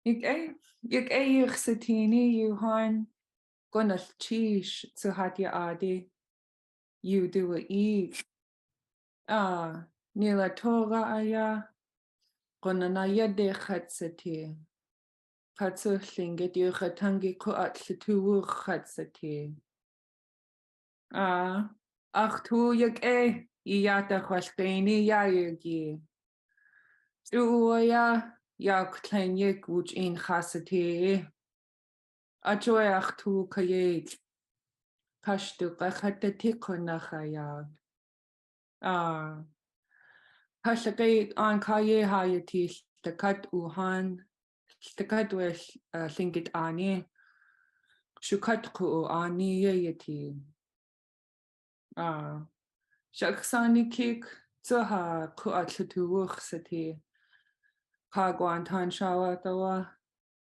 Ik eich satini Yuhan gonal chish zu hatya adi you do a e nila toga aya gonanaya de khatsati khatsu lingit yu khatangi ko atlitu khatsati ach tu yik yata khwalqini ya yugi uya yak tlenyik wuch in khasati achoy ach tu kayet kashtu qakhatati qunachaya Hallagay on kaye hayati takat uhan takat wel lingit ani shukat ku ani yati shaksani kik tsaha ku atlutu sati kagwantan shawa tawa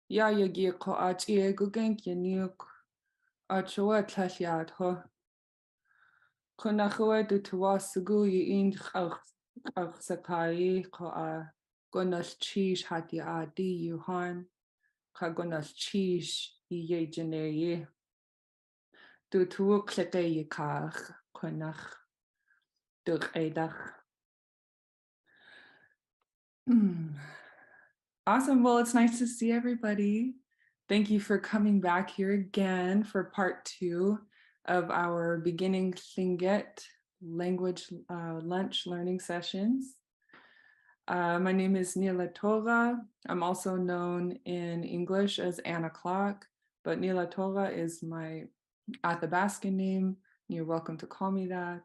ya yagi ko achi gugenk yanyuk achwa tlashyat ho kunachwa du tuwasugu yin sakai ko gonal chish hati adi yuhan ka gonal chish iye jeneye du tu kleke yikach kunach dur edach. Awesome. Well, it's nice to see everybody. Thank you for coming back here again for part 2 of our beginning Lingit language lunch learning sessions. My name is Nila Tova. I'm also known in English as Anna Clark, but Nila Tova is my Athabascan name. You're welcome to call me that.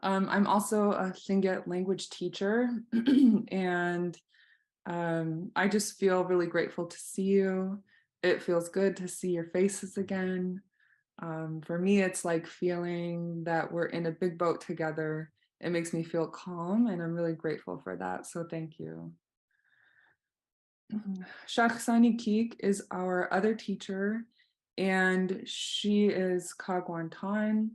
I'm also a Lingit language teacher, and I just feel really grateful to see you. It feels good to see your faces again. For me, it's like feeling that we're in a big boat together. It makes me feel calm, and I'm really grateful for that. So thank you. Shakhsani Keek is our other teacher, and she is Kagwantan.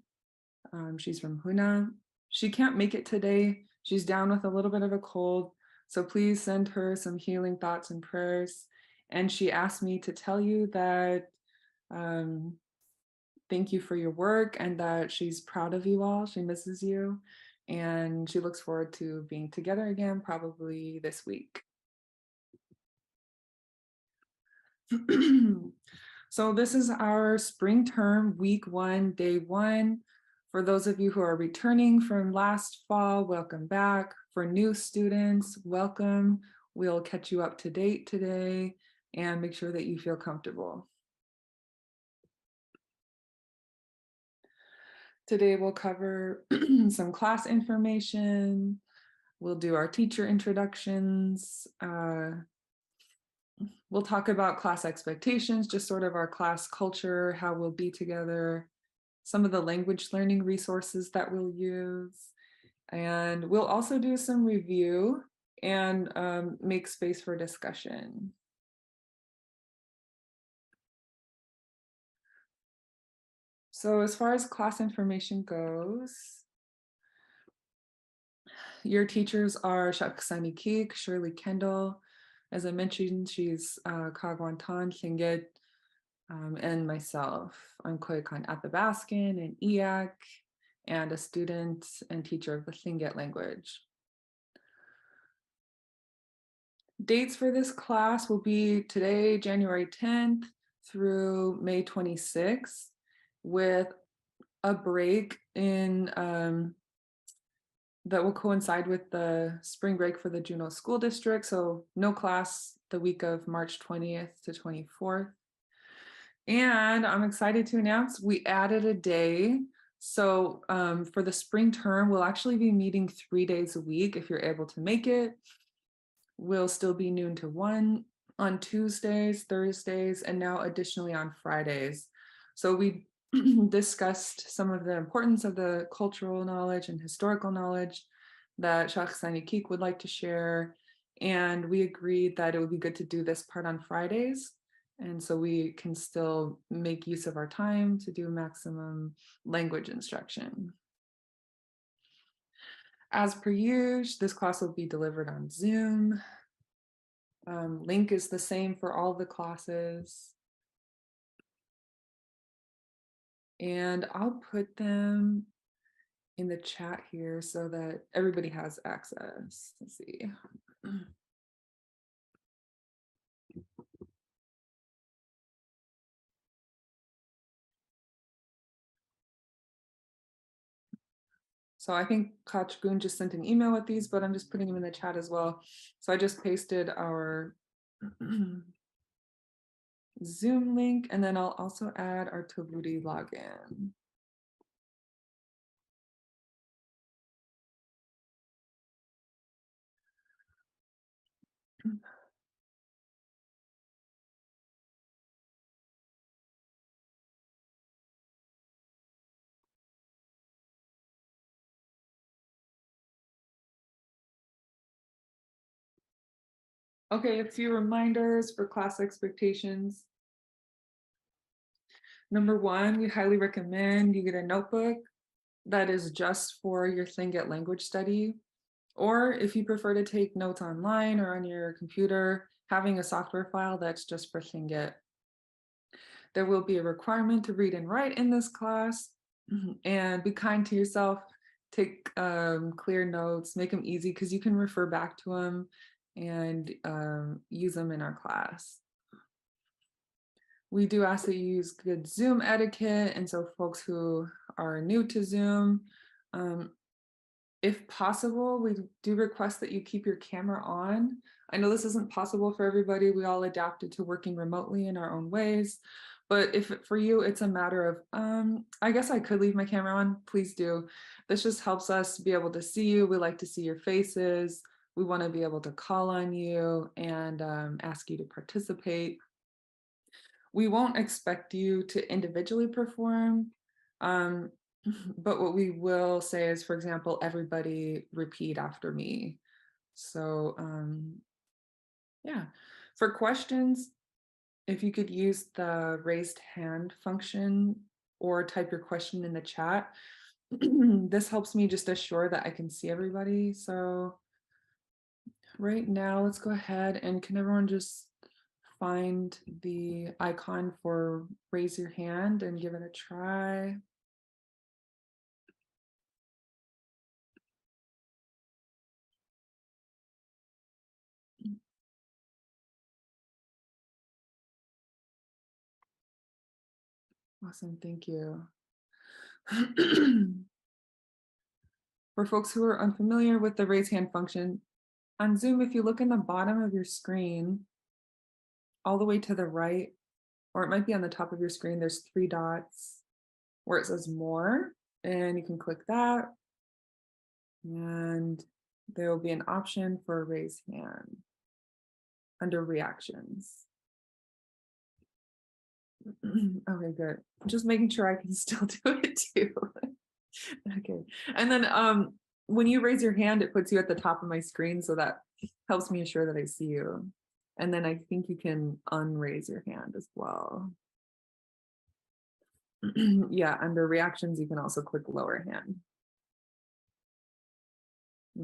She's from Huna. She can't make it today. She's down with a little bit of a cold, so please send her some healing thoughts and prayers. And she asked me to tell you that thank you for your work and that she's proud of you all. She misses you, and she looks forward to being together again, probably this week. So this is our spring term, week 1, day 1. For those of you who are returning from last fall, welcome back. For new students, welcome. We'll catch you up to date today and make sure that you feel comfortable. Today we'll cover some class information. We'll do our teacher introductions. We'll talk about class expectations, just sort of our class culture, how we'll be together, some of the language learning resources that we'll use. And we'll also do some review and make space for discussion. So as far as class information goes, your teachers are Shaksani Keek, Shirley Kendall. As I mentioned, she's Kagwantan Lingit, and myself. I'm Koyakan Athabascan and IAC, and a student and teacher of the Lingit language. Dates for this class will be today, January 10th through May 26th, with a break in that will coincide with the spring break for the Juneau School District. So no class the week of March 20th to 24th. And I'm excited to announce we added a day. So for the spring term, we'll actually be meeting 3 days a week if you're able to make it. We'll still be noon to 1 on Tuesdays, Thursdays, and now additionally on Fridays. So we discussed some of the importance of the cultural knowledge and historical knowledge that Shakhsani Keek would like to share. And we agreed that it would be good to do this part on Fridays. And so we can still make use of our time to do maximum language instruction. As per usual, this class will be delivered on Zoom. Link is the same for all the classes. And I'll put them in the chat here so that everybody has access. Let's see. So I think Kachgun just sent an email with these, but I'm just putting them in the chat as well. So I just pasted our Zoom link, and then I'll also add our Tovuti login. Okay, a few reminders for class expectations. Number one, we highly recommend you get a notebook that is just for your Tlingit language study. Or if you prefer to take notes online or on your computer, having a software file that's just for Tlingit. There will be a requirement to read and write in this class, and be kind to yourself. Take clear notes, make them easy because you can refer back to them and use them in our class. We do ask that you use good Zoom etiquette, and so folks who are new to Zoom, if possible, we do request that you keep your camera on. I know this isn't possible for everybody. We all adapted to working remotely in our own ways. But if for you, it's a matter of, I guess I could leave my camera on, please do. This just helps us be able to see you. We like to see your faces. We want to be able to call on you and ask you to participate. We won't expect you to individually perform. But what we will say is, for example, everybody repeat after me. So yeah, for questions, if you could use the raised hand function or type your question in the chat, this helps me just assure that I can see everybody. So right now, let's go ahead and can everyone just find the icon for raise your hand and give it a try. Awesome, thank you. For folks who are unfamiliar with the raise hand function, on Zoom, if you look in the bottom of your screen, all the way to the right, or it might be on the top of your screen, there's 3 dots where it says more, and you can click that. And there will be an option for raise hand under reactions. Okay, good. Just making sure I can still do it too. Okay. And then when you raise your hand, it puts you at the top of my screen, so that helps me assure that I see you. And then I think you can unraise your hand as well. Yeah, under reactions, you can also click lower hand.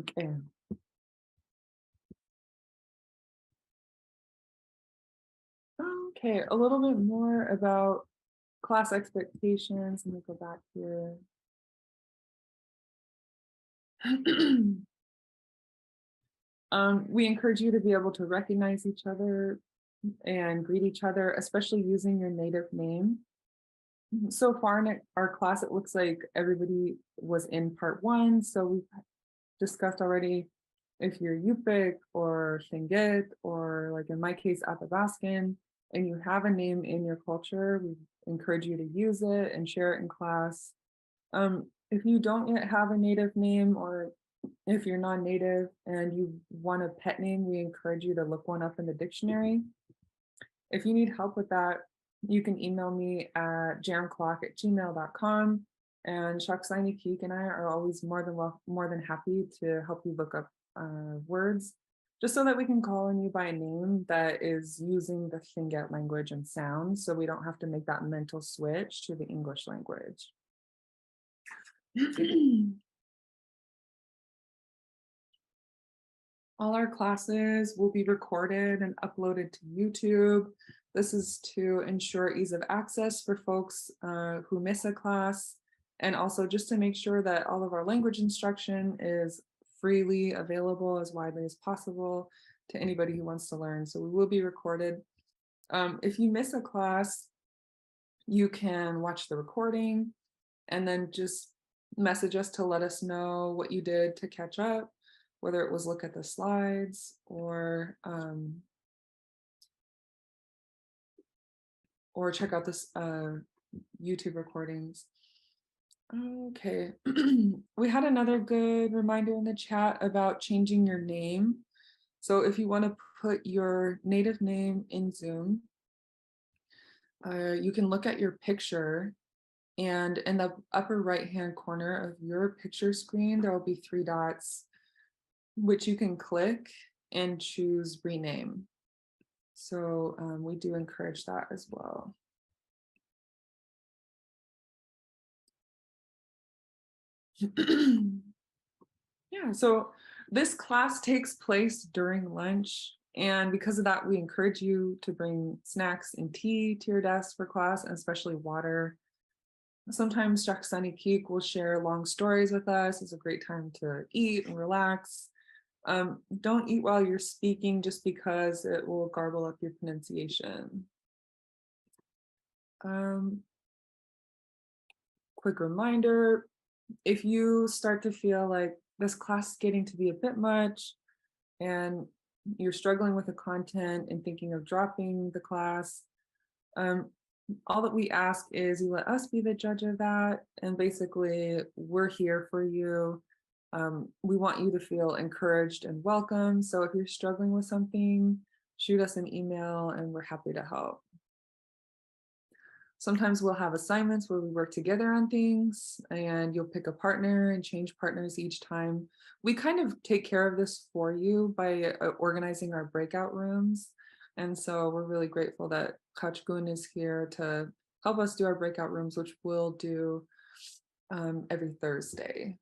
Okay. Okay, a little bit more about class expectations. Let me go back here. We encourage you to be able to recognize each other and greet each other, especially using your native name. So far in our class, it looks like everybody was in part 1. So we've discussed already if you're Yupik or Tlingit, or like in my case, Athabaskan, and you have a name in your culture, we encourage you to use it and share it in class. If you don't yet have a native name, or if you're non-native and you want a pet name, we encourage you to look one up in the dictionary. If you need help with that, you can email me at jamclock@gmail.com. And Shaksaini Keek and I are always more than happy to help you look up words, just so that we can call on you by a name that is using the Tlingit language and sounds, so we don't have to make that mental switch to the English language. All our classes will be recorded and uploaded to YouTube. This is to ensure ease of access for folks who miss a class, and also just to make sure that all of our language instruction is freely available as widely as possible to anybody who wants to learn. So we will be recorded. If you miss a class, you can watch the recording and then just message us to let us know what you did to catch up, whether it was look at the slides or check out this YouTube recordings. Okay, we had another good reminder in the chat about changing your name. So if you want to put your native name in Zoom, you can look at your picture, and in the upper right-hand corner of your picture screen, there will be 3 dots, which you can click and choose rename. So we do encourage that as well. Yeah, so this class takes place during lunch. And because of that, we encourage you to bring snacks and tea to your desk for class, and especially water. Sometimes Jacksani Keek will share long stories with us. It's a great time to eat and relax. Don't eat while you're speaking just because it will garble up your pronunciation. Quick reminder, if you start to feel like this class is getting to be a bit much and you're struggling with the content and thinking of dropping the class, all that we ask is you let us be the judge of that. And basically, we're here for you. We want you to feel encouraged and welcome. So if you're struggling with something, shoot us an email and we're happy to help. Sometimes we'll have assignments where we work together on things, and you'll pick a partner and change partners each time. We kind of take care of this for you by organizing our breakout rooms. And so we're really grateful that Coach Gun is here to help us do our breakout rooms, which we'll do every Thursday.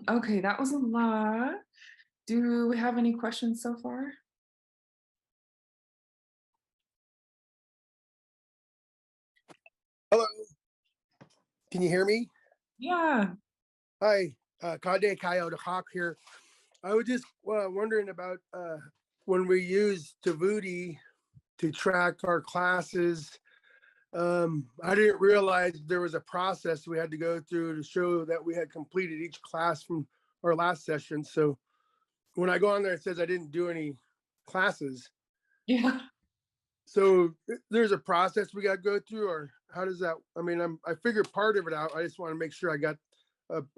Okay, that was a lot. Do we have any questions so far? Hello. Can you hear me? Yeah. Hi, Kade Coyote Hawk here. I was just wondering about when we use Tavuti to track our classes. I didn't realize there was a process we had to go through to show that we had completed each class from our last session. So when I go on there, it says I didn't do any classes. Yeah. So there's a process we got to go through, or how does that? I mean, I figured part of it out. I just want to make sure I got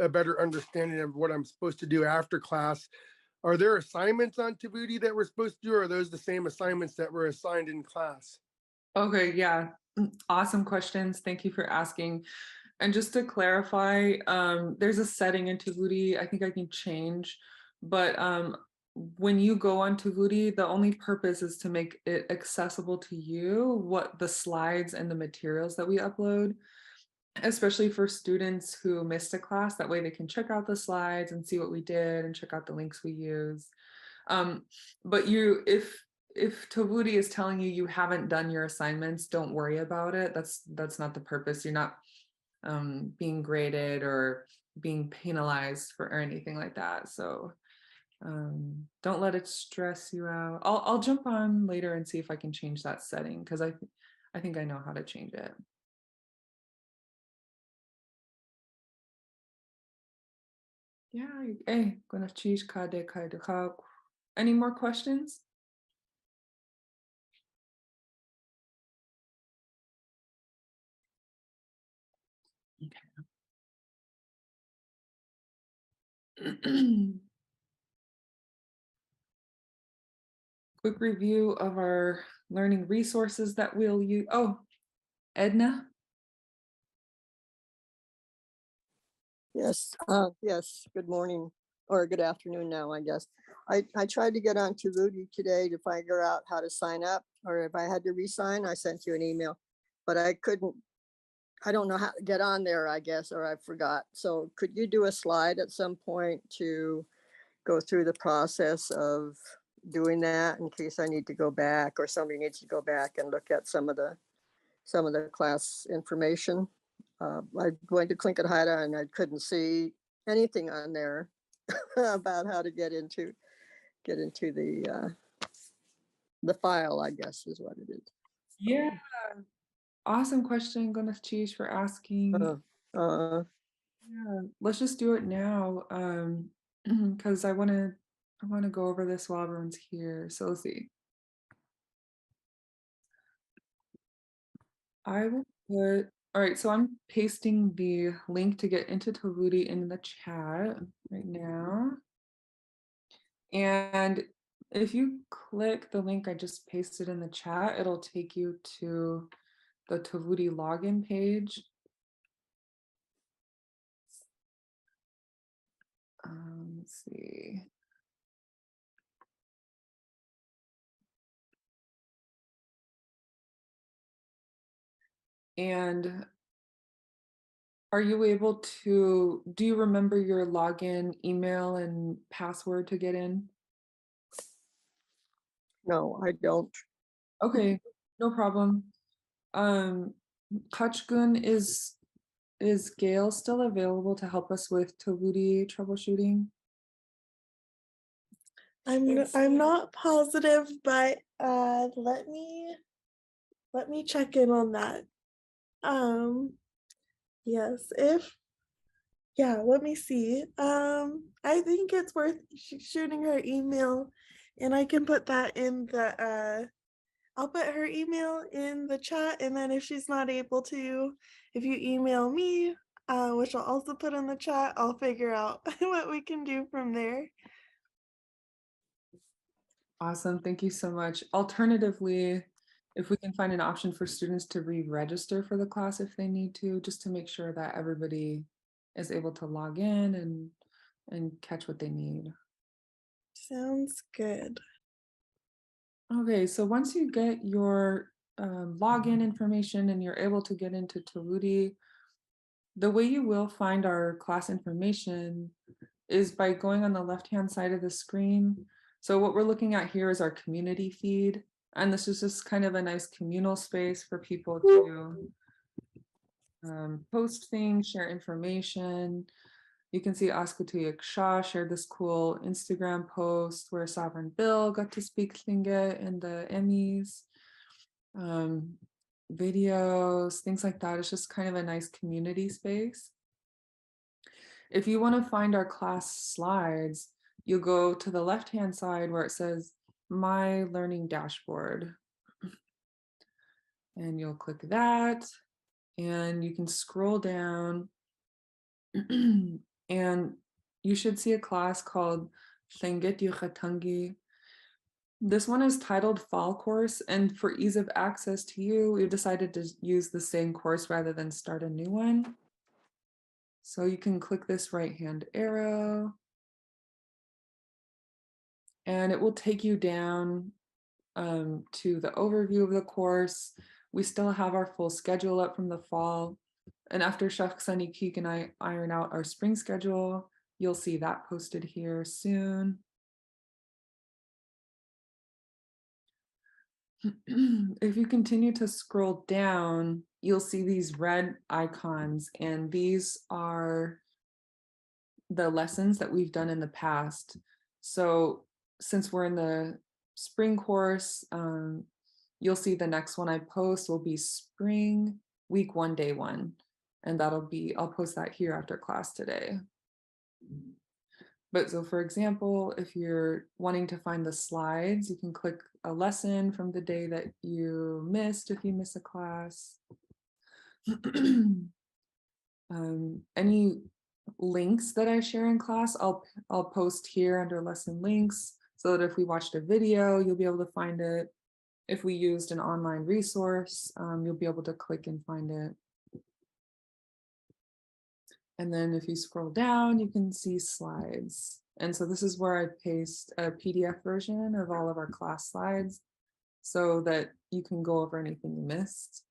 a better understanding of what I'm supposed to do after class. Are there assignments on Tavuti that we're supposed to do, or are those the same assignments that were assigned in class? Okay, yeah. Awesome questions. Thank you for asking. And just to clarify, there's a setting in Tavuti I think I can change, but when you go on Tavuti, the only purpose is to make it accessible to you, what the slides and the materials that we upload, especially for students who missed a class. That way they can check out the slides and see what we did and check out the links we use. But if Tavuti is telling you you haven't done your assignments, don't worry about it. That's not the purpose. You're not being graded or being penalized for or anything like that. So don't let it stress you out. I'll jump on later and see if I can change that setting, because I think I know how to change it. Yeah, gonna change kade kade ka. Any more questions? Okay. Quick review of our learning resources that we'll use. Oh, Edna? Yes, yes, good morning, or good afternoon now, I guess. I tried to get on Tavuti today to figure out how to sign up, or if I had to re-sign, I sent you an email, but I couldn't I don't know how to get on there, I guess, or I forgot. So could you do a slide at some point to go through the process of doing that in case I need to go back or somebody needs to go back and look at some of the class information? I went to Tlingit Haida and I couldn't see anything on there about how to get into the file, I guess is what it is. Yeah, awesome question, Gwyneth Cheese, for asking. Uh, uh, Yeah, let's just do it now. Because I want to go over this while everyone's here. So let's see. I will put, all right, so I'm pasting the link to get into Tavudi in the chat right now. And if you click the link I just pasted in the chat, it'll take you to the Tavudi login page. Let's see. And are you able to, do you remember your login email and password to get in? no, I don't. Okay, no problem. Kachgun, is Gail still available to help us with Tavudi troubleshooting? I'm not positive, but let me check in on that. Yes, if yeah, let me see. I think it's worth shooting her email, and I can put that in the I'll put her email in the chat, and then if she's not able to, if you email me, which I'll also put in the chat, I'll figure out what we can do from there. Awesome, thank you so much. Alternatively, if we can find an option for students to re-register for the class if they need to, just to make sure that everybody is able to log in and catch what they need. Sounds good. Okay, so once you get your login information and you're able to get into Tavudi, the way you will find our class information is by going on the left-hand side of the screen. So what we're looking at here is our community feed. And this is just kind of a nice communal space for people to post things, share information. You can see Askutuyak Shah shared this cool Instagram post where Sovereign Bill got to speak Tlingit in the Emmys. Videos, things like that. It's just kind of a nice community space. If you want to find our class slides, you'll go to the left-hand side where it says My Learning Dashboard. And you'll click that, and you can scroll down, and you should see a class called Lingit Yuchatangi. This one is titled Fall Course, and for ease of access to you, we've decided to use the same course rather than start a new one. So you can click this right-hand arrow, and it will take you down to the overview of the course. We still have our full schedule up from the fall. And after Shakhsani Keek and I iron out our spring schedule, you'll see that posted here soon. If you continue to scroll down, you'll see these red icons, and these are the lessons that we've done in the past. So since we're in the spring course, you'll see the next one I post will be spring week 1, day 1. And I'll post that here after class today. But so for example, if you're wanting to find the slides, you can click a lesson from the day that you missed if you miss a class. Any links that I share in class, I'll post here under lesson links so that if we watched a video, you'll be able to find it. If we used an online resource, you'll be able to click and find it. And then if you scroll down, you can see slides. And so this is where I paste a PDF version of all of our class slides so that you can go over anything you missed.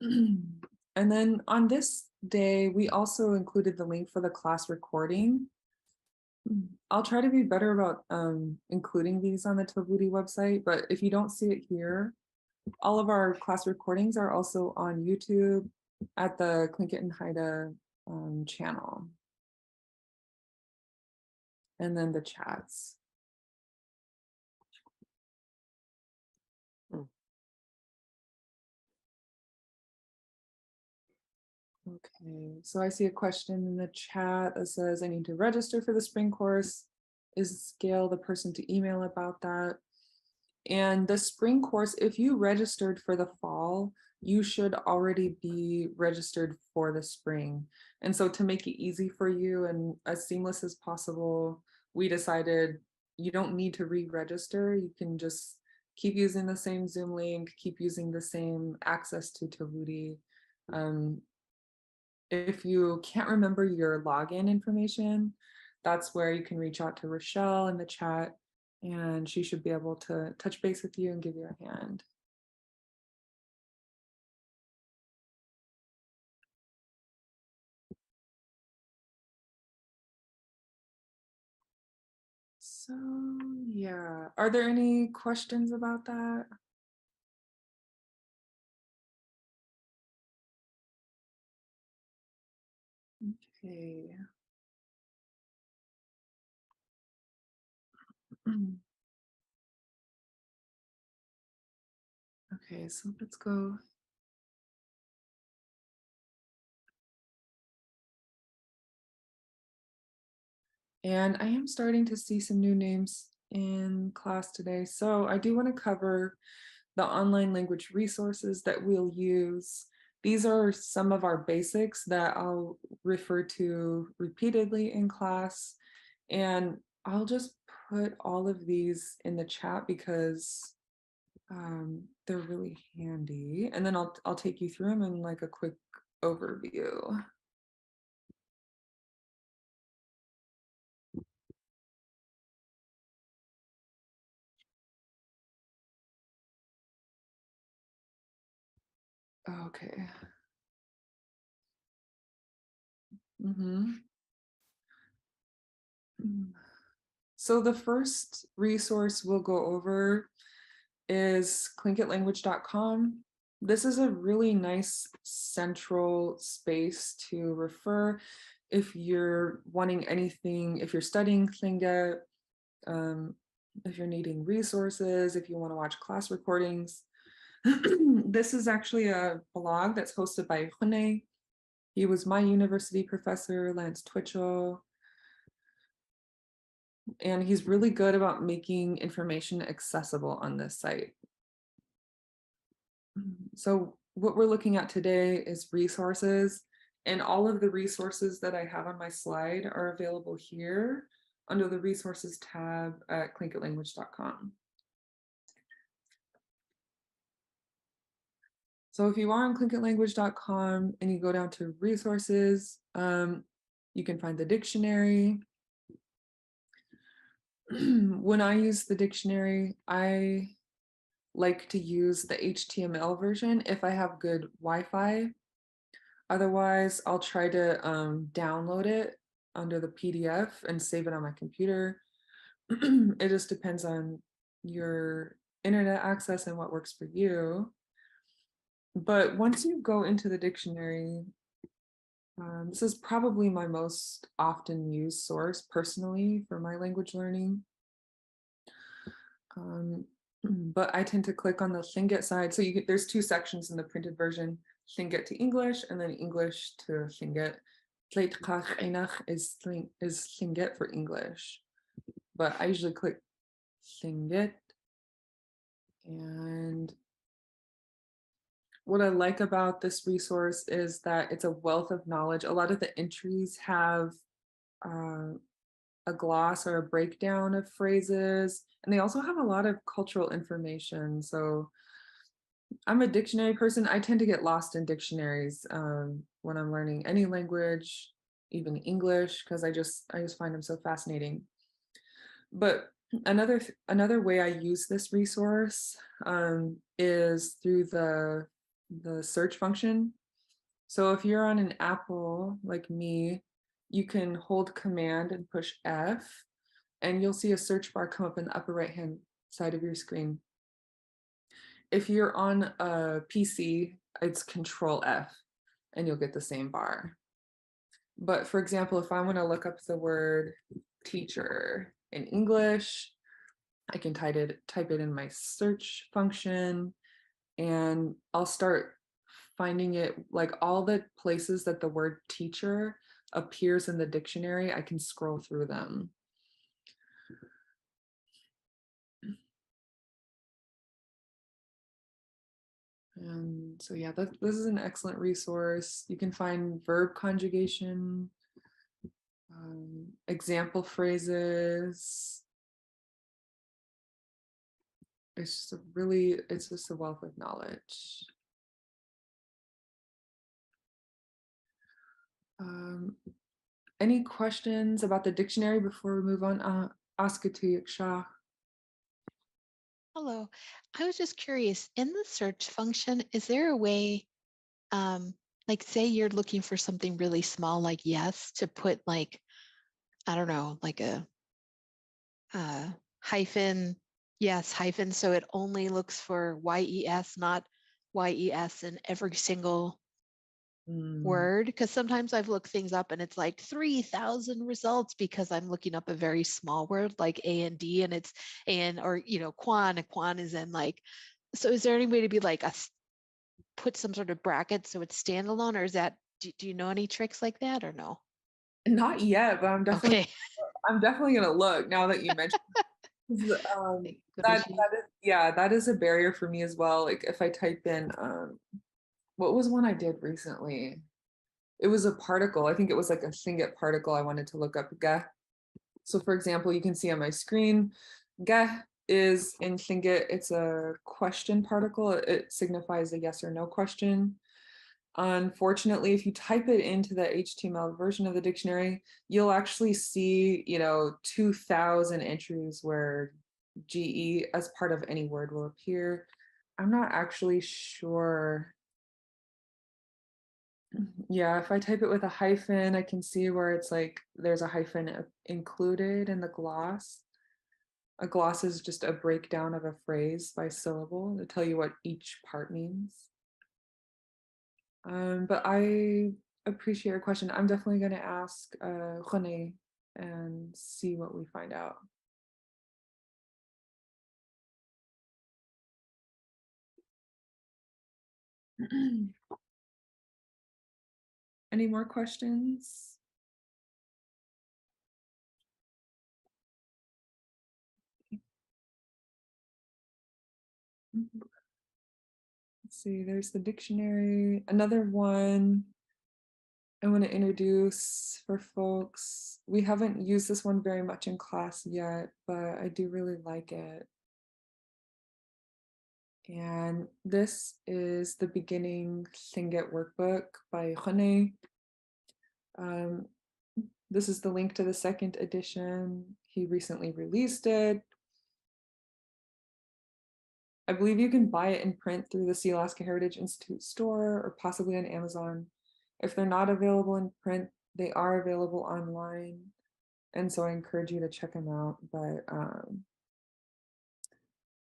And then on this day, we also included the link for the class recording. I'll try to be better about including these on the Tovuti website, but if you don't see it here, all of our class recordings are also on YouTube at the Tlingit and Haida channel. And then the chats. Okay, so I see a question in the chat that says, I need to register for the spring course. Is Gail the person to email about that? And the spring course, if you registered for the fall, you should already be registered for the spring. And so to make it easy for you and as seamless as possible, we decided you don't need to re-register. You can just keep using the same Zoom link, keep using the same access to Tovuti. If you can't remember your login information, that's where you can reach out to Rochelle in the chat, and she should be able to touch base with you and give you a hand. So yeah, are there any questions about that? Okay. Okay, so let's go. And I am starting to see some new names in class today. So I do want to cover the online language resources that we'll use. These are some of our basics that I'll refer to repeatedly in class. And I'll just put all of these in the chat because they're really handy. And then I'll take you through them in like a quick overview. Okay. So the first resource we'll go over is clinkitlanguage.com. This is a really nice central space to refer if you're wanting anything, if you're studying Tlingit, if you're needing resources, if you want to watch class recordings. This is actually a blog that's hosted by Hune. He was my university professor, Lance Twitchell. And he's really good about making information accessible on this site. So what we're looking at today is resources, and all of the resources that I have on my slide are available here under the resources tab at clinkitlanguage.com. So if you are on clinkitlanguage.com and you go down to resources, you can find the dictionary. When I use the dictionary, I like to use the HTML version if I have good Wi-Fi. Otherwise, I'll try to download it under the PDF and save it on my computer. It just depends on your internet access and what works for you. But once you go into the dictionary, this is probably my most often used source personally for my language learning. But I tend to click on the Lingit side. So there's two sections in the printed version, Lingit to English and then English to Lingit. is Lingit for English, but I usually click Lingit. And what I like about this resource is that it's a wealth of knowledge. A lot of the entries have a gloss or a breakdown of phrases, and they also have a lot of cultural information. So I'm a dictionary person. I tend to get lost in dictionaries when I'm learning any language, even English, because I just find them so fascinating. But another way I use this resource is through the the search function. So if you're on an Apple like me, you can hold Command and push F, and you'll see a search bar come up in the upper right hand side of your screen. If you're on a PC, it's Control F, and you'll get the same bar. But for example, if I want to look up the word teacher in English, I can type it in my search function, and I'll start finding it, like all the places that the word teacher appears in the dictionary, I can scroll through them. And so yeah, this is an excellent resource. You can find verb conjugation, example phrases. It's just a wealth of knowledge. Any questions about the dictionary before we move on? Askatu Shah. Hello. I was just curious, in the search function, is there a way, like say you're looking for something really small, like yes, to put like, I don't know, like a hyphen, yes, hyphen, so it only looks for YES, not YES in every single word? Because sometimes I've looked things up and it's like 3,000 results because I'm looking up a very small word like A and D, and it's or Quan, and Quan is in like, so is there any way to be like put some sort of bracket so it's standalone, or is that, do you know any tricks like that or no? Not yet, but Okay. I'm definitely gonna look now that you mentioned. That is a barrier for me as well. Like if I type in what was one I did recently? It was a particle. I think it was like a Lingit particle I wanted to look up. Gah. So for example, you can see on my screen, gah is in Lingit, it's a question particle. It signifies a yes or no question. Unfortunately, if you type it into the HTML version of the dictionary, you'll actually see, 2,000 entries where GE as part of any word will appear. I'm not actually sure. Yeah, if I type it with a hyphen, I can see where it's like there's a hyphen included in the gloss. A gloss is just a breakdown of a phrase by syllable to tell you what each part means. But I appreciate your question. I'm definitely going to ask Rene and see what we find out. Any more questions? Let's see, there's the dictionary. Another one I want to introduce for folks. We haven't used this one very much in class yet, but I do really like it. And this is the beginning Lingit workbook by Rene. This is the link to the second edition. He recently released it. I believe you can buy it in print through the Sea Alaska Heritage Institute store or possibly on Amazon. If they're not available in print, they are available online. And so I encourage you to check them out. But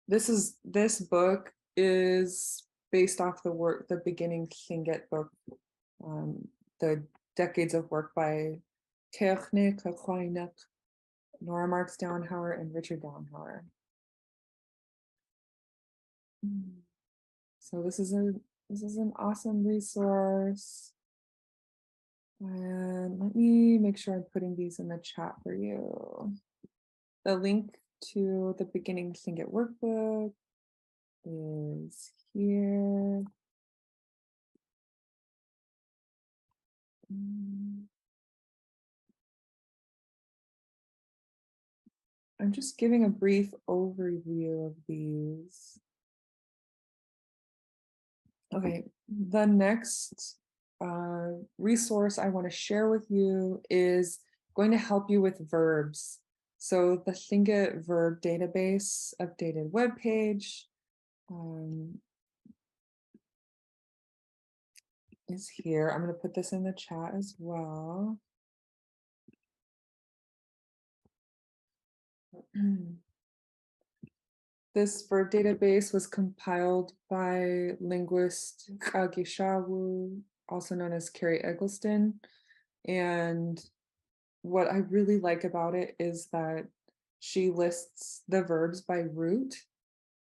this book is based off the beginning Lingit book, the decades of work by Technik, Nora Marks Downhauer, and Richard Downhauer. So this is an awesome resource. And let me make sure I'm putting these in the chat for you. The link to the beginning Lingit workbook is here. I'm just giving a brief overview of these. Okay, the next resource I want to share with you is going to help you with verbs. So the Lingit verb database updated webpage. is here. I'm going to put this in the chat as well. This verb database was compiled by linguist Kagishawu, also known as Carrie Eggleston. And what I really like about it is that she lists the verbs by root.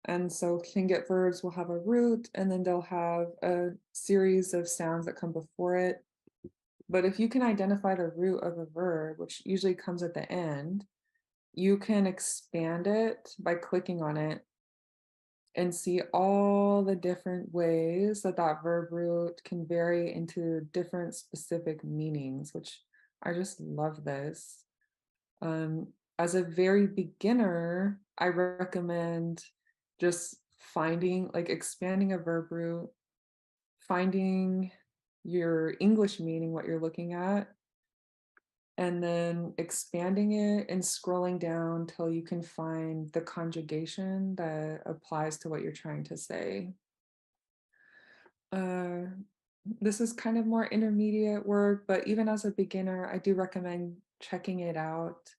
And so Tlingit verbs will have a root, and then they'll have a series of sounds that come before it. But if you can identify the root of a verb, which usually comes at the end, you can expand it by clicking on it and see all the different ways that that verb root can vary into different specific meanings, which I just love this. As a very beginner, I recommend just finding, like expanding a verb root, finding your English meaning, what you're looking at, and then expanding it and scrolling down till you can find the conjugation that applies to what you're trying to say. This is kind of more intermediate work, but even as a beginner, I do recommend checking it out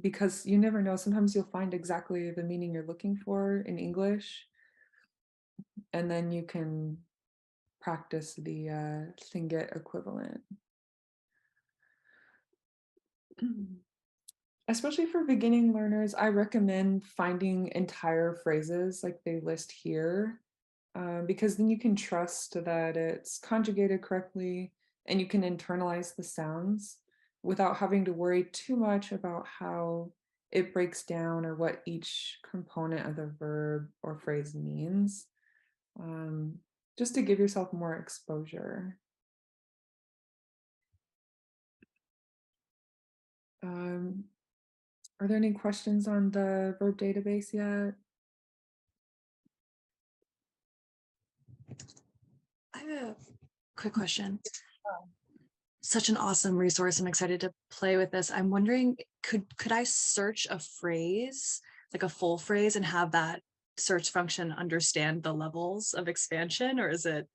because you never know. Sometimes you'll find exactly the meaning you're looking for in English, and then you can practice the Tlingit equivalent. Especially for beginning learners, I recommend finding entire phrases like they list here, because then you can trust that it's conjugated correctly and you can internalize the sounds without having to worry too much about how it breaks down or what each component of the verb or phrase means, just to give yourself more exposure. Are there any questions on the verb database yet? I have a quick question. Such an awesome resource. I'm excited to play with this. I'm wondering, could I search a phrase, like a full phrase, and have that search function understand the levels of expansion, or is it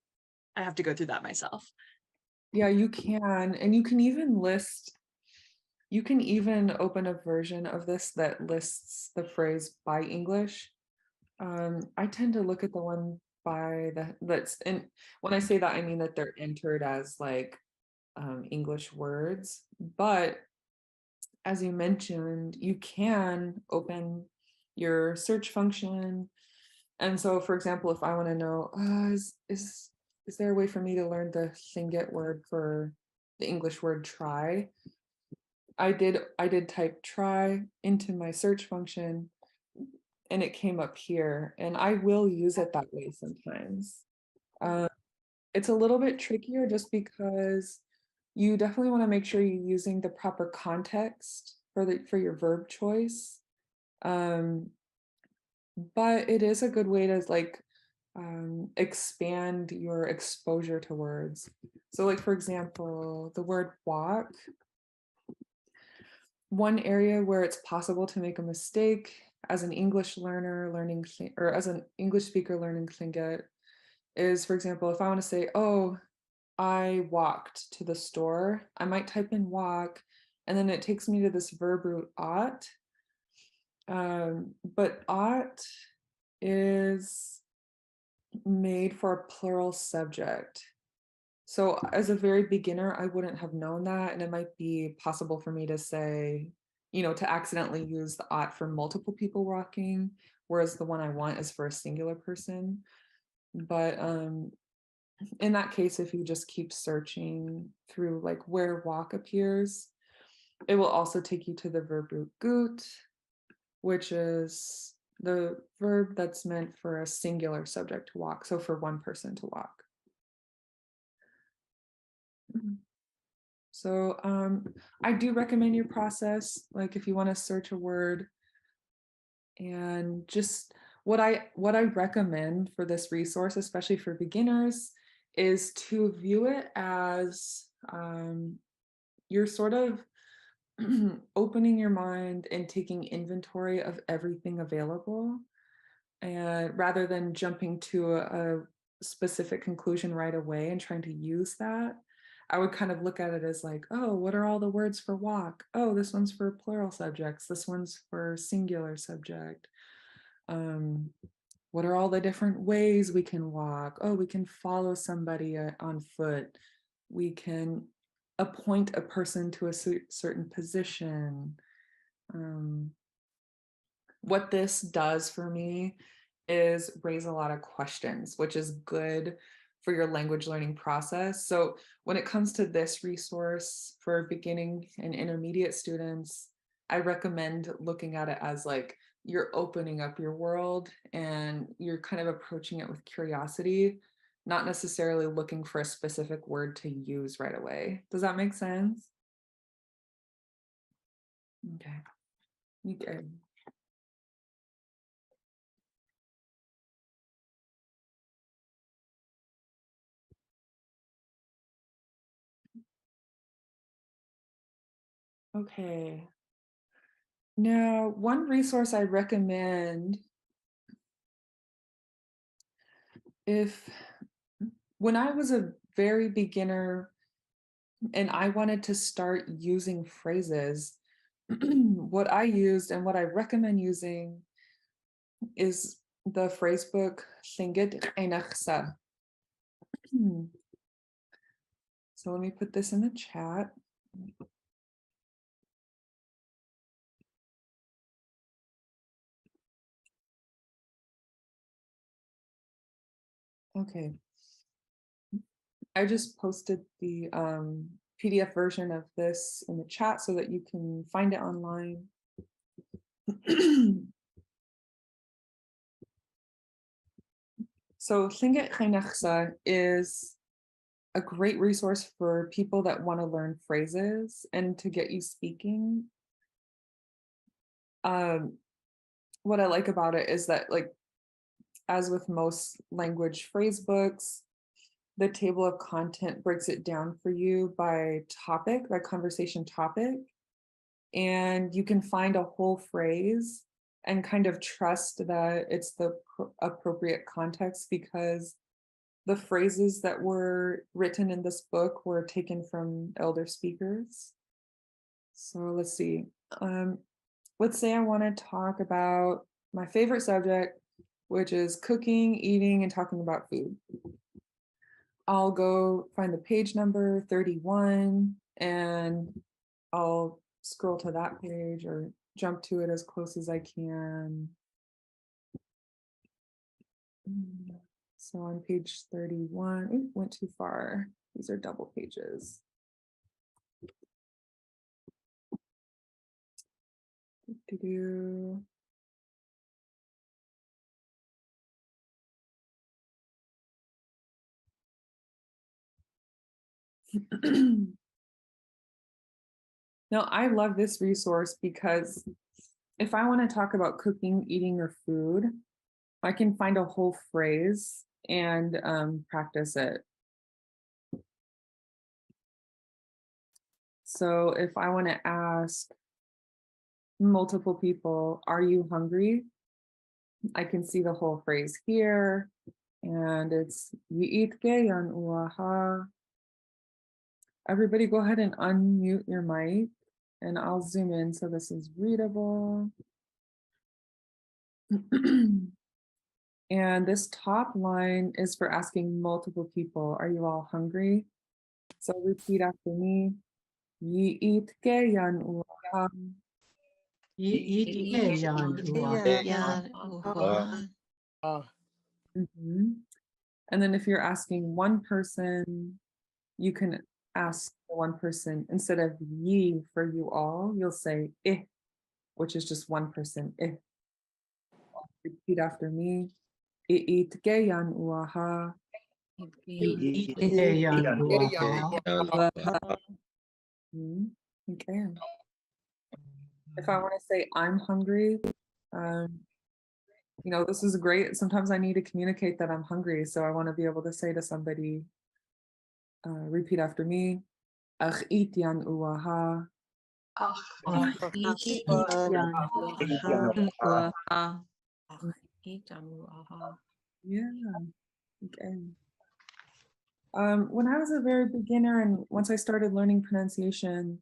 I have to go through that myself? Yeah, you can. And you can even open a version of this that lists the phrase by English. I tend to look at the one that's in, when I say that, I mean that they're entered as like English words, but as you mentioned, you can open your search function. And so, for example, if I want to know, is there a way for me to learn the Tlingit word for the English word try? I did type try into my search function, and it came up here, and I will use it that way sometimes. It's a little bit trickier just because you definitely want to make sure you're using the proper context for your verb choice. But it is a good way to like expand your exposure to words. So like, for example, the word walk, one area where it's possible to make a mistake as an English learner learning, or as an English speaker learning Tlingit is, for example, if I want to say, oh, I walked to the store, I might type in walk, and then it takes me to this verb root ought. But ought is made for a plural subject. So as a very beginner, I wouldn't have known that. And it might be possible for me to say, to accidentally use the ought for multiple people walking, whereas the one I want is for a singular person. But in that case, if you just keep searching through like where walk appears, it will also take you to the verb root gut, which is the verb that's meant for a singular subject to walk. So for one person to walk. So I do recommend your process, like if you want to search a word, and just what I recommend for this resource, especially for beginners, is to view it as you're sort of opening your mind and taking inventory of everything available, and rather than jumping to specific conclusion right away and trying to use that, I would kind of look at it as like, oh, what are all the words for walk? Oh, this one's for plural subjects. This one's for singular subject. What are all the different ways we can walk? Oh, we can follow somebody on foot. We can appoint a person to a certain position. What this does for me is raise a lot of questions, which is good for your language learning process. So when it comes to this resource for beginning and intermediate students, I recommend looking at it as like you're opening up your world and you're kind of approaching it with curiosity, not necessarily looking for a specific word to use right away. Does that make sense? Okay. Okay. Okay. Now, one resource I recommend when I was a very beginner and I wanted to start using phrases, what I used and what I recommend using is the phrase book Lingit Class. So let me put this in the chat. Okay. I just posted the PDF version of this in the chat so that you can find it online. So Lingit Class is a great resource for people that want to learn phrases and to get you speaking. What I like about it is that, like, as with most language phrase books, the table of content breaks it down for you by topic, by conversation topic, and you can find a whole phrase and kind of trust that it's the appropriate context because the phrases that were written in this book were taken from elder speakers. So let's see. Let's say I want to talk about my favorite subject, which is cooking, eating, and talking about food. I'll go find the page number 31 and I'll scroll to that page or jump to it as close as I can. So on page 31, ooh, went too far. These are double pages. Now, I love this resource because if I want to talk about cooking, eating, or food, I can find a whole phrase and practice it. So if I want to ask multiple people, are you hungry? I can see the whole phrase here. And it's yi'it gayan uaha. Everybody go ahead and unmute your mic and I'll zoom in so this is readable. And this top line is for asking multiple people, are you all hungry? So repeat after me. Yi'it gayan uaha. Yan And then if you're asking one person, you can ask one person instead of ye for you all, you'll say eh, which is just one person. Eh. Repeat after me. I'it gayan uaha. Okay. If I want to say I'm hungry, this is great. Sometimes I need to communicate that I'm hungry. So I want to be able to say to somebody, repeat after me. Ach itian uaha. Yeah. Okay. When I was a very beginner and once I started learning pronunciation,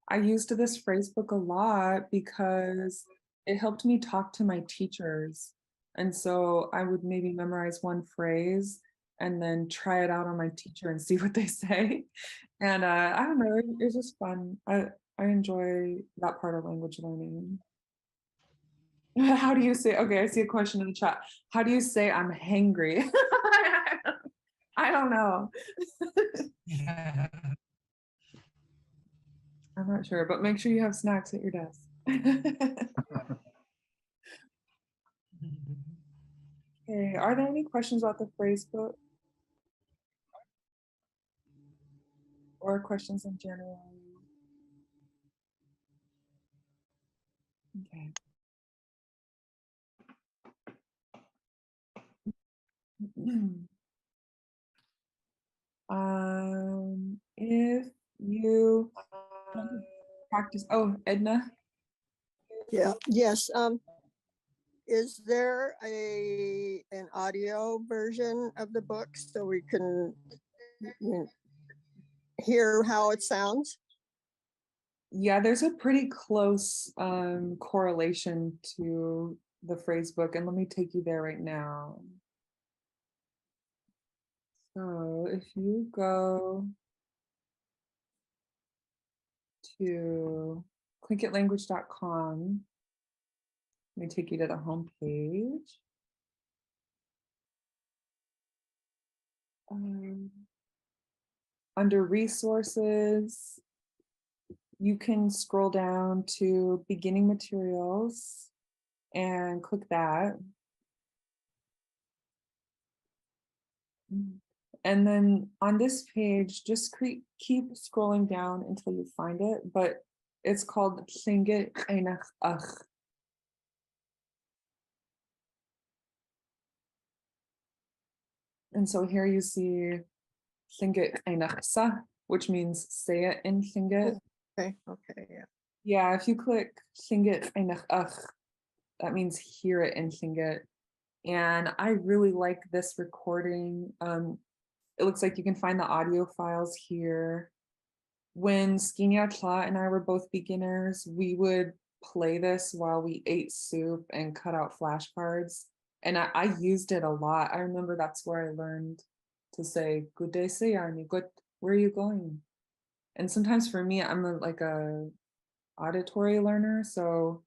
I used this phrase book a lot because it helped me talk to my teachers. And so I would maybe memorize one phrase and then try it out on my teacher and see what they say. And I don't know, it's just fun. I enjoy that part of language learning. How do you say, okay, I see a question in the chat. How do you say I'm hangry? I don't know. I'm not sure, but make sure you have snacks at your desk. Okay, are there any questions about the phrase book? Or questions in general? Okay. If you practice, oh, Edna. Yeah, yes. Is there an audio version of the book so we can hear how it sounds? Yeah, there's a pretty close correlation to the phrase book, and let me take you there right now. So if you go to clinkitlanguage.com, let me take you to the home page. Under resources, you can scroll down to beginning materials and click that. And then on this page, just keep scrolling down until you find it, but it's called Lingit Class. And so here you see Lingit Class, which means say it in Lingit. Okay, okay, yeah. Yeah, if you click Lingit Class, that means hear it in Lingit. And I really like this recording. It looks like you can find the audio files here. When Skinya Tla and I were both beginners, we would play this while we ate soup and cut out flashcards. And I used it a lot. I remember that's where I learned to say, good day, Sayani, good, where are you going? And sometimes for me, I'm like a auditory learner. So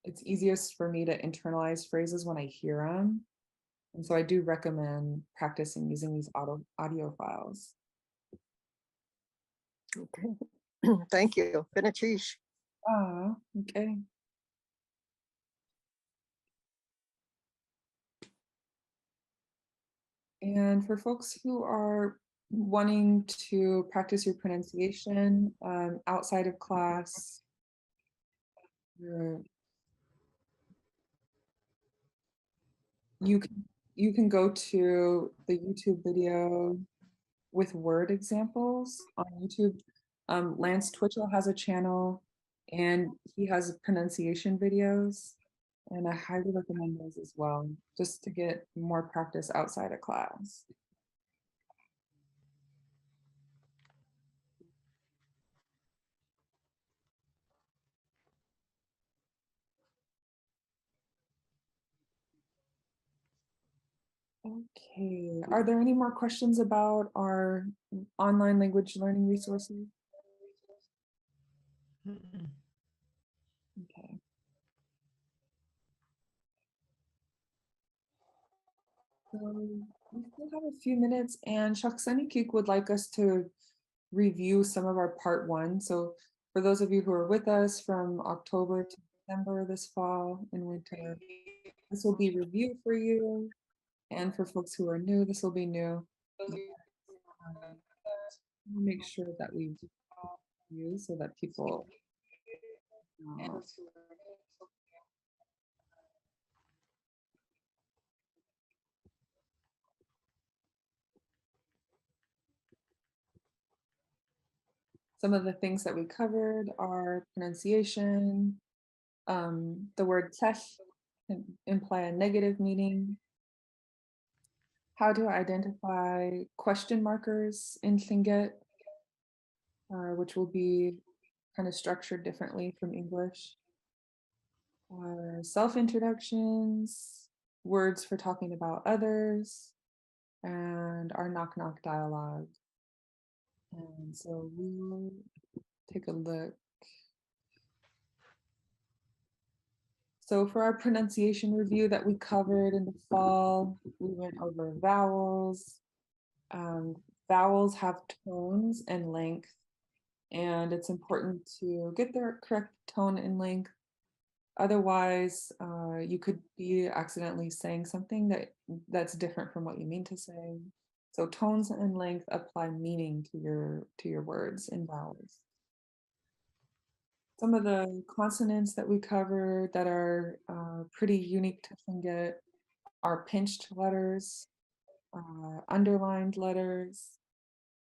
it's easiest for me to internalize phrases when I hear them. And so I do recommend practicing using these audio files. Okay. Thank you. Finichish. Ah, okay. And for folks who are wanting to practice your pronunciation outside of class, you can go to the YouTube video with word examples on YouTube. Lance Twitchell has a channel and he has pronunciation videos, and I highly recommend those as well, just to get more practice outside of class. Okay, are there any more questions about our online language learning resources? Okay. So we still have a few minutes, and Shaksani Kik would like us to review some of our part one. So for those of you who are with us from October to December this fall and winter, this will be review for you. And for folks who are new, this will be new. Make sure that we use so that people some of the things that we covered are pronunciation. The word tech can imply a negative meaning. how to identify question markers in Tlingit, which will be kind of structured differently from English. Self-introductions, words for talking about others, and our knock-knock dialogue. And so we'll take a look. So for our pronunciation review that we covered in the fall, we went over vowels. Vowels have tones and length, and it's important to get their correct tone and length. Otherwise, you could be accidentally saying something that's different from what you mean to say. So tones and length apply meaning to your words in vowels. Some of the consonants that we covered that are pretty unique to Tlingit are pinched letters, underlined letters,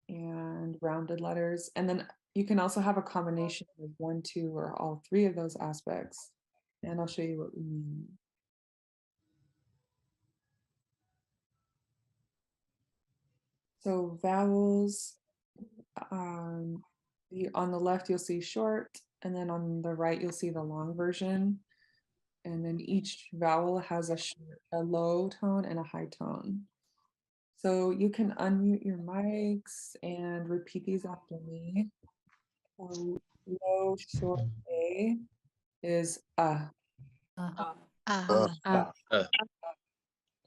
and rounded letters. And then you can also have a combination of 1, 2, or all 3 of those aspects. And I'll show you what we mean. So vowels, on the left, you'll see short, and then on the right, you'll see the long version. And then each vowel has a low tone and a high tone. So you can unmute your mics and repeat these after me. Low short A is and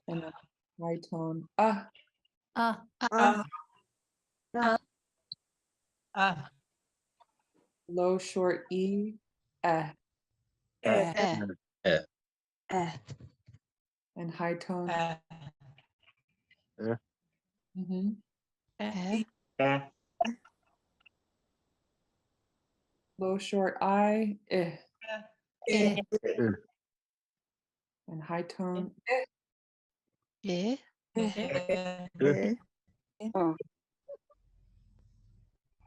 a high tone low short E and high tone low short I and high tone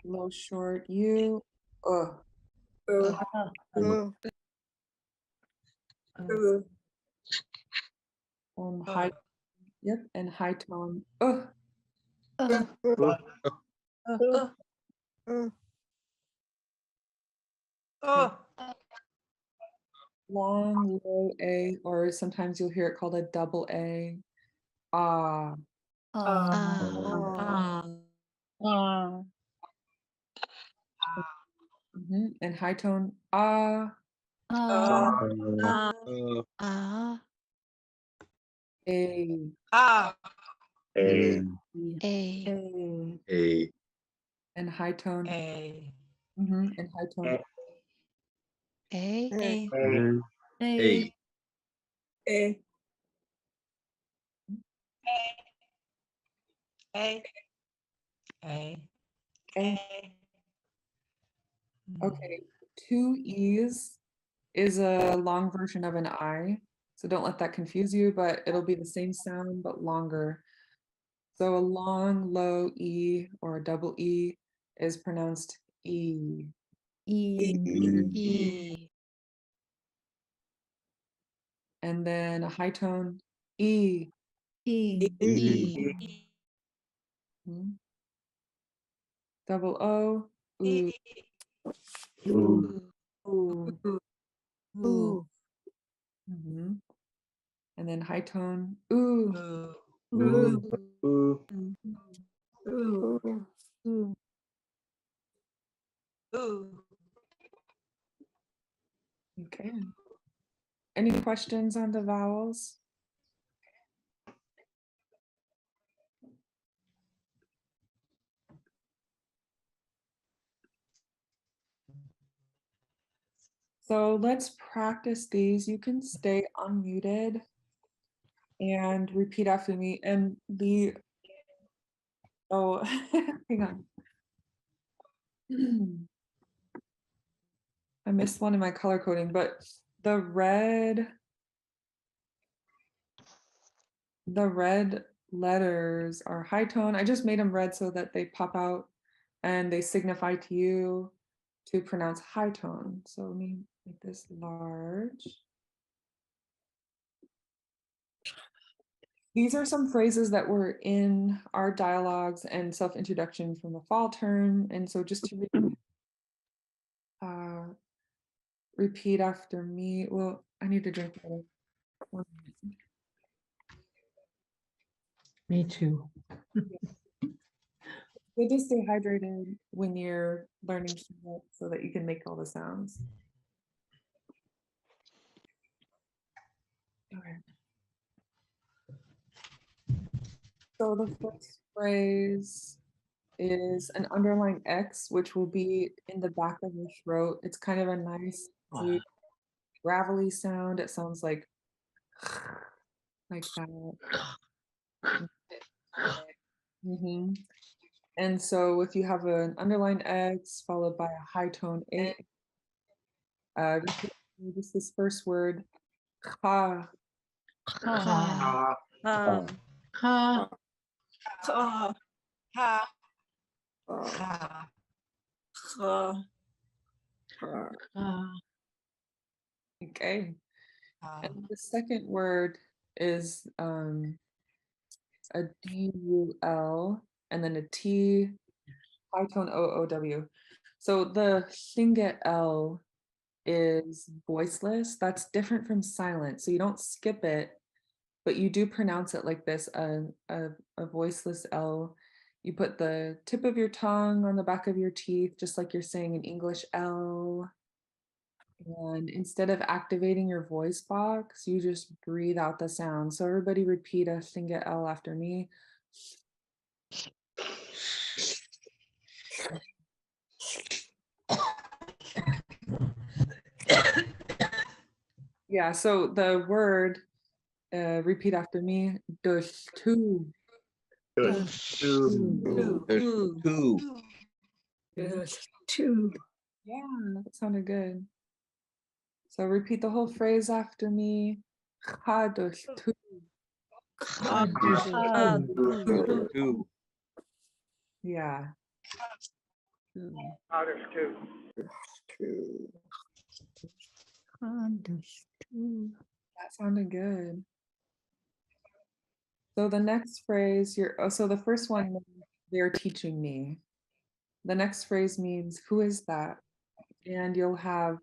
low short U and high and high tone long low A, or sometimes you'll hear it called a double A. And high tone A and high tone and high tone Okay, 2 E's is a long version of an I. So don't let that confuse you, but it'll be the same sound, but longer. So a long, low E or a double E is pronounced E. And then a high tone E. Mhm. Double O, ooh. Mhm. And then high tone ooh. Okay. Any questions on the vowels? So let's practice these. You can stay unmuted and repeat after me. And hang on. I missed one in my color coding, but the red letters are high tone. I just made them red so that they pop out and they signify to you to pronounce high tone. So let me make this large. These are some phrases that were in our dialogues and self-introduction from the fall term. And so just to repeat after me. Well, I need to drink water. 1 minute. Me too. Good to stay hydrated when you're learning so that you can make all the sounds. Okay. So the first phrase is an underlined X, which will be in the back of your throat. It's kind of a nice, sweet, gravelly sound. It sounds like that. Mhm. And so if you have an underlined X followed by a high tone A, repeat just this first word, ha. Ha. Ha. Ha. Ha. Ha. Ha. Ha. Ha. Okay. Ha. And the second word is a D-U-L and then a T, high tone O-O-W. So the Lingit L is voiceless. That's different from silent. So you don't skip it, but you do pronounce it like this, a voiceless L. You put the tip of your tongue on the back of your teeth, just like you're saying in English L. And instead of activating your voice box, you just breathe out the sound. So everybody repeat a Lingit L after me. Yeah, so the word, repeat after me, dus tu. Two. Two. Yeah, that sounded good. So repeat the whole phrase after me. Ha dus tu. Ha. Yeah. Two. That sounded good. So the next phrase, so the first one, they're teaching me. The next phrase means, who is that? And you'll have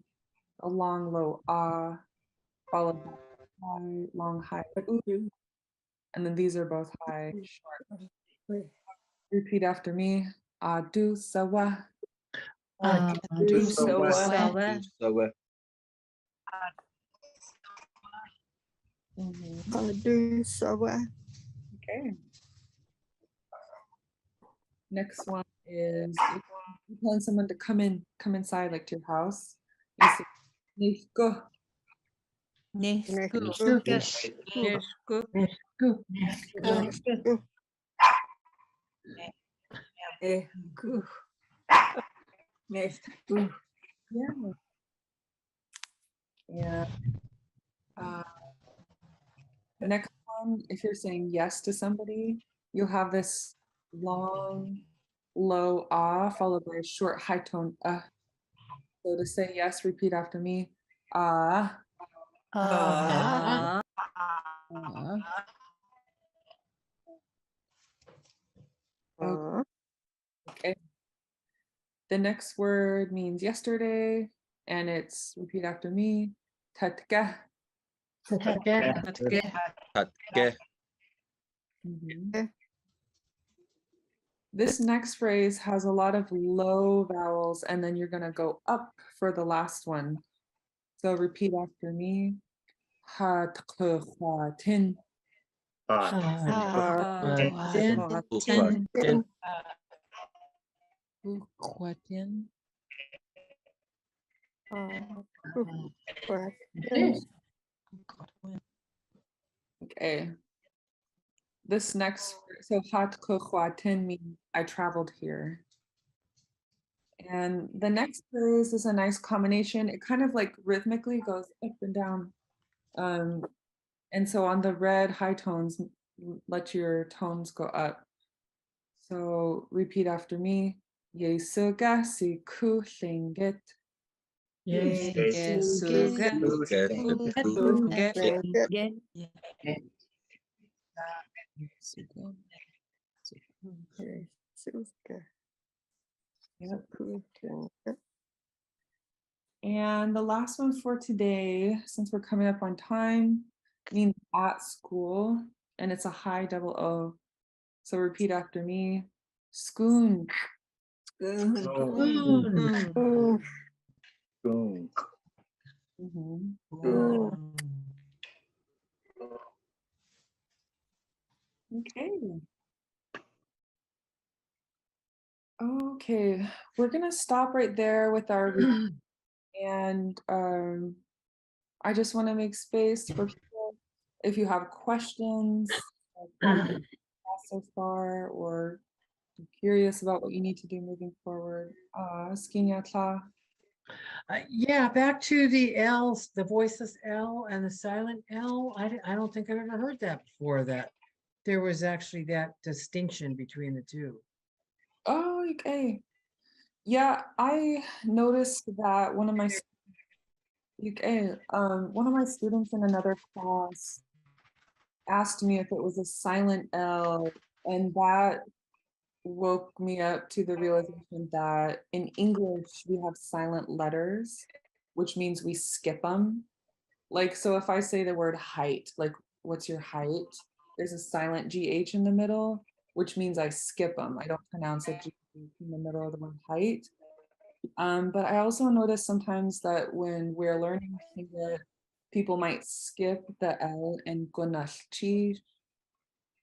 a long, low ah, followed by high, long, high, ooh. And then these are both high, short. Repeat after me. Adu sawa. Do so well. Do so well. Okay. Next one is if you're telling someone to come inside, like to your house. You say, "Nishko." Yeah. Yeah. Next one, if you're saying yes to somebody, you'll have this long, low ah followed by a short high tone So to say yes, repeat after me. Ah. Okay. The next word means yesterday, and it's repeat after me. Tatka. Mhm. This next phrase has a lot of low vowels, and then you're gonna go up for the last one. So repeat after me. Ha-tkh-hwa-tin. Hwa-tin. Okay. This next, so ha-tkh-hwa-tin means I traveled here. And the next phrase is a nice combination. It kind of like rhythmically goes up and down. And so on the red high tones, let your tones go up. So repeat after me. Yesuga si ku lingit. Okay. Super. Yep. Super. And the last one for today, since we're coming up on time, means at school, and it's a high double O. So repeat after me. Schoon. Mm. Mhm. Okay. Okay, we're gonna stop right there with our and I just want to make space for people if you have questions on the class so far or curious about what you need to do moving forward. Skinyatla. Yeah, back to the L's, the voiceless L and the silent L. I don't think I've ever heard that before, that there was actually that distinction between the two. Oh, okay. Yeah, I noticed that one of my students in another class asked me if it was a silent L, and that woke me up to the realization that in English we have silent letters, which means we skip them. Like, so if I say the word height, like, what's your height? There's a silent GH in the middle, which means I skip them. I don't pronounce a GH in the middle of the word height. But I also notice sometimes that when we're learning Tlingit, people might skip the L in gunashchi.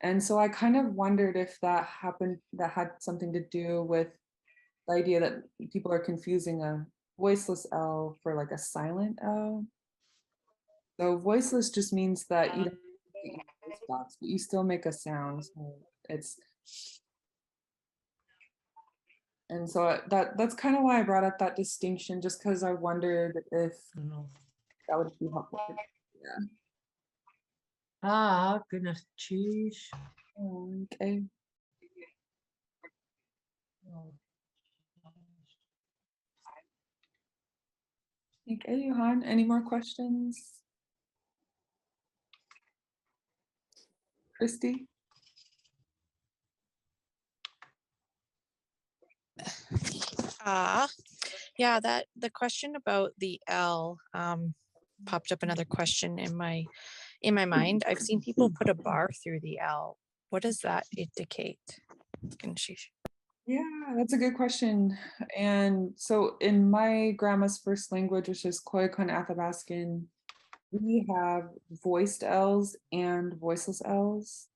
And so I kind of wondered if that had something to do with the idea that people are confusing a voiceless L for like a silent L. So voiceless just means that you don't get your voice box, but you still make a sound. So it's and so that's kind of why I brought up that distinction, just because I wondered if I don't know. that would be helpful. Yeah. Ah, goodness, cheese. Okay. Okay, Johan. Any more questions? Christy? Yeah, that the question about the L popped up another question in my mind. I've seen people put a bar through the L. What does that indicate? Yeah, that's a good question. And so in my grandma's first language, which is Koyukon Athabaskan, we have voiced L's and voiceless L's.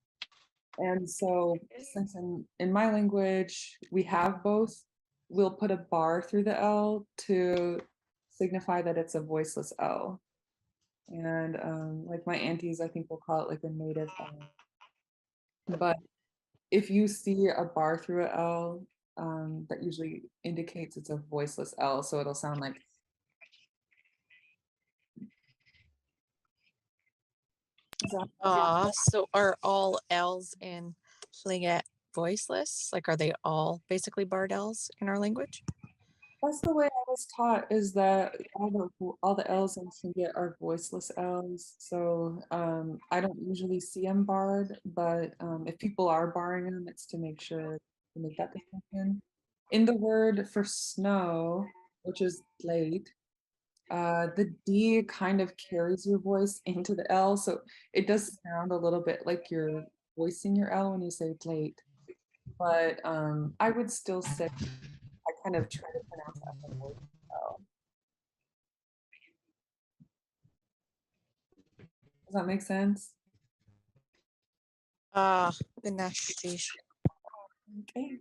And so since in my language, we have both, we'll put a bar through the L to signify that it's a voiceless L. And like my aunties, I think we'll call it like a native L. But if you see a bar through a L, that usually indicates it's a voiceless L, so it'll sound like. So are all L's in Lingit voiceless? Like, are they all basically barred L's in our language? That's the way I was taught, is that all the L's in Tlingit are voiceless L's. So I don't usually see them barred, but if people are barring them, it's to make sure to make that distinction. In the word for snow, which is late, the D kind of carries your voice into the L, so it does sound a little bit like you're voicing your L when you say late. But I would still say I kind of try to pronounce that as a voice L. Does that make sense? Okay.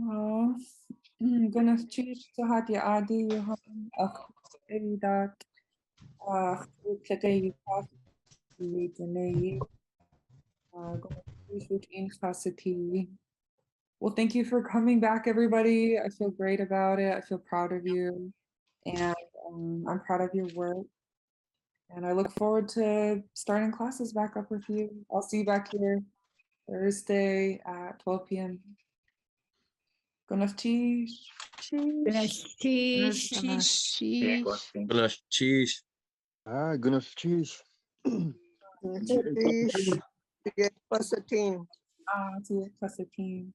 Oh, gonna choose to have the adi Johan that today well, thank you for coming back, everybody. I feel great about it. I feel proud of you, and I'm proud of your work. And I look forward to starting classes back up with you. I'll see you back here Thursday at 12 p.m. Gonafti. Cheese. Cheese. Ah, goodness, cheese. Cheese. 10 plus a teen. Ah, 10 plus a teen.